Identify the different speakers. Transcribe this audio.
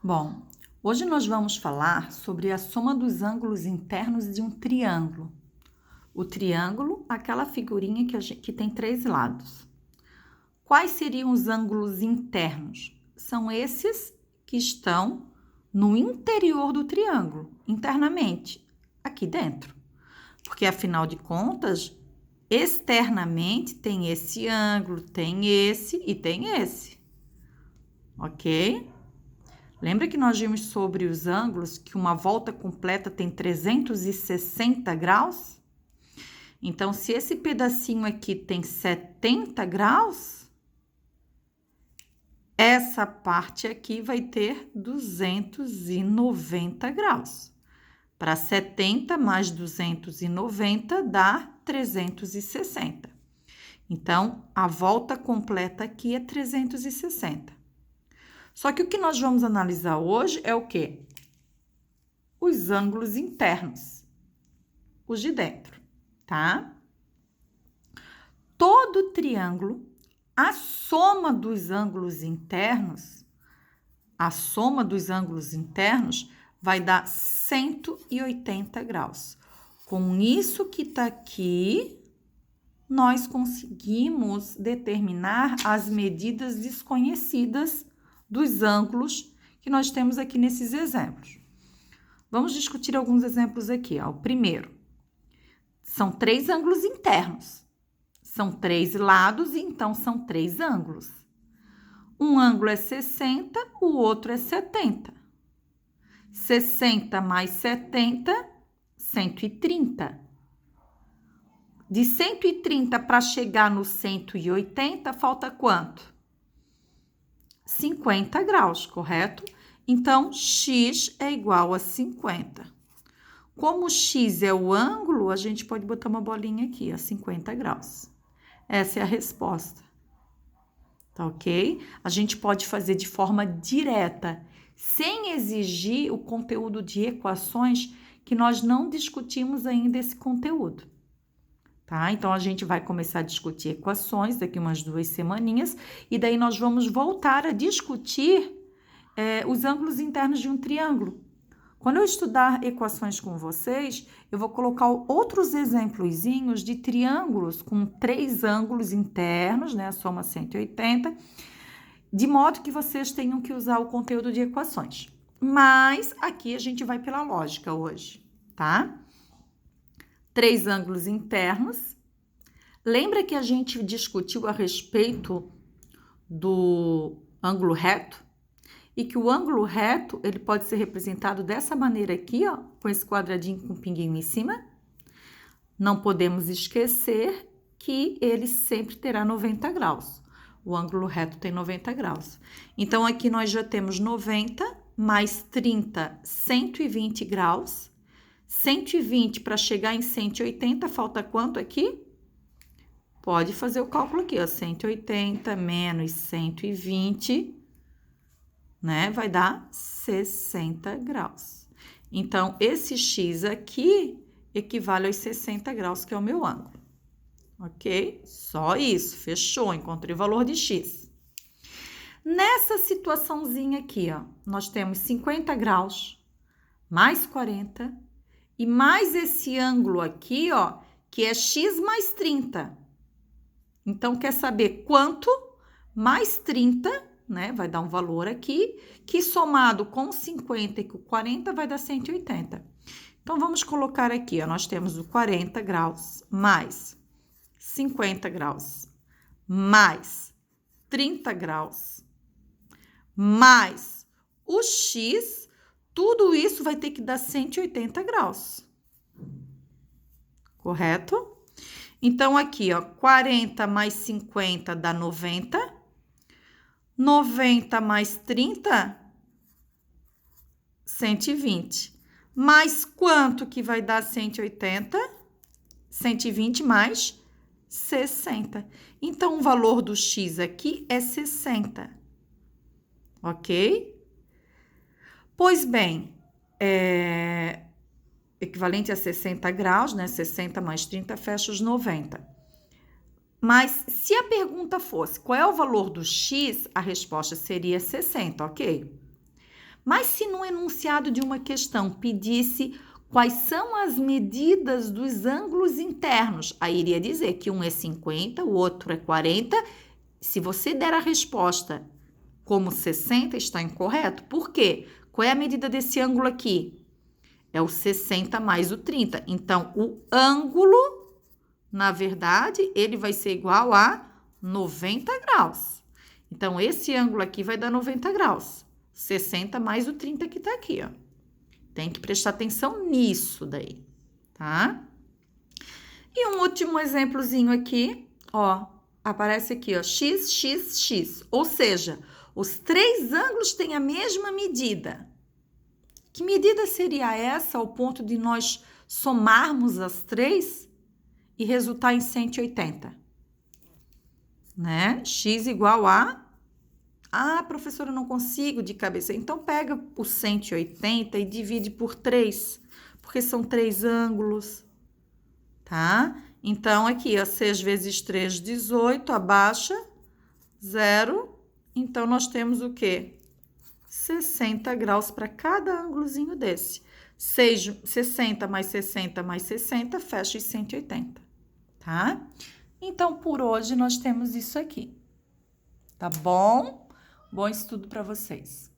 Speaker 1: Bom, hoje nós vamos falar sobre a soma dos ângulos internos de um triângulo. O triângulo, aquela figurinha que tem 3 lados. Quais seriam os ângulos internos? São esses que estão no interior do triângulo, internamente, aqui dentro. Porque, afinal de contas, externamente tem esse ângulo, tem esse e tem esse. Ok? Lembra que nós vimos sobre os ângulos que uma volta completa tem 360 graus? Então, se esse pedacinho aqui tem 70 graus, essa parte aqui vai ter 290 graus. Para 70 mais 290 dá 360. Então, a volta completa aqui é 360. Só que o que nós vamos analisar hoje é o quê? Os ângulos internos, os de dentro, tá? Todo triângulo, a soma dos ângulos internos vai dar 180 graus. Com isso que tá aqui, nós conseguimos determinar as medidas desconhecidas dos ângulos que nós temos aqui nesses exemplos. Vamos discutir alguns exemplos aqui. Ó. O primeiro, são 3 ângulos internos. São 3 lados, então são 3 ângulos. Um ângulo é 60, o outro é 70. 60 mais 70, 130. De 130 para chegar no 180, falta quanto? 50 graus, correto? Então, x é igual a 50. Como x é o ângulo, a gente pode botar uma bolinha aqui, a 50 graus. Essa é a resposta. Tá ok? A gente pode fazer de forma direta, sem exigir o conteúdo de equações, que nós não discutimos ainda esse conteúdo. Tá? Então, a gente vai começar a discutir equações daqui umas 2 semaninhas, e daí nós vamos voltar a discutir os ângulos internos de um triângulo. Quando eu estudar equações com vocês, eu vou colocar outros exemplozinhos de triângulos com 3 ângulos internos, né? A soma 180, de modo que vocês tenham que usar o conteúdo de equações. Mas aqui a gente vai pela lógica hoje, tá? 3 ângulos internos. Lembra que a gente discutiu a respeito do ângulo reto? E que o ângulo reto, ele pode ser representado dessa maneira aqui, ó, com esse quadradinho com pinguinho em cima. Não podemos esquecer que ele sempre terá 90 graus. O ângulo reto tem 90 graus. Então, aqui nós já temos 90 mais 30, 120 graus. 120 para chegar em 180, falta quanto aqui? Pode fazer o cálculo aqui, ó, 180 menos 120, né? Vai dar 60 graus. Então, esse x aqui equivale aos 60 graus, que é o meu ângulo. Ok? Só isso, fechou, encontrei o valor de x. Nessa situaçãozinha aqui, ó, nós temos 50 graus mais 40 e mais esse ângulo aqui, ó, que é x mais 30. Então, quer saber quanto mais 30, né? Vai dar um valor aqui, que somado com 50 e com 40 vai dar 180. Então, vamos colocar aqui, ó, nós temos o 40 graus mais 50 graus mais 30 graus mais o x, tudo isso vai ter que dar 180 graus. Correto? Então, aqui, ó, 40 mais 50 dá 90. 90 mais 30, 120. Mais quanto que vai dar 180? 120 mais 60. Então, o valor do x aqui é 60. Ok? Pois bem, equivalente a 60 graus, né? 60 mais 30 fecha os 90. Mas se a pergunta fosse qual é o valor do x, a resposta seria 60, ok? Mas se no enunciado de uma questão pedisse quais são as medidas dos ângulos internos, aí iria dizer que um é 50, o outro é 40. Se você der a resposta como 60, está incorreto. Por quê? Qual é a medida desse ângulo aqui? É o 60 mais o 30. Então, o ângulo, na verdade, ele vai ser igual a 90 graus. Então, esse ângulo aqui vai dar 90 graus. 60 mais o 30 que tá aqui, ó. Tem que prestar atenção nisso daí, tá? E um último exemplozinho aqui, ó. Aparece aqui, ó, x, x, x. Ou seja, os três ângulos têm a mesma medida. Que medida seria essa ao ponto de nós somarmos as três e resultar em 180? Né? X igual a... Ah, professora, eu não consigo de cabeça. Então, pega o 180 e divide por 3, porque são três ângulos, tá? Então, aqui, ó, 6 vezes 3, 18, abaixa, 0. Então, nós temos o quê? 60 graus para cada ângulozinho desse. 60 mais 60 mais 60, fecha em 180, tá? Então, por hoje, nós temos isso aqui, tá bom? Bom estudo para vocês.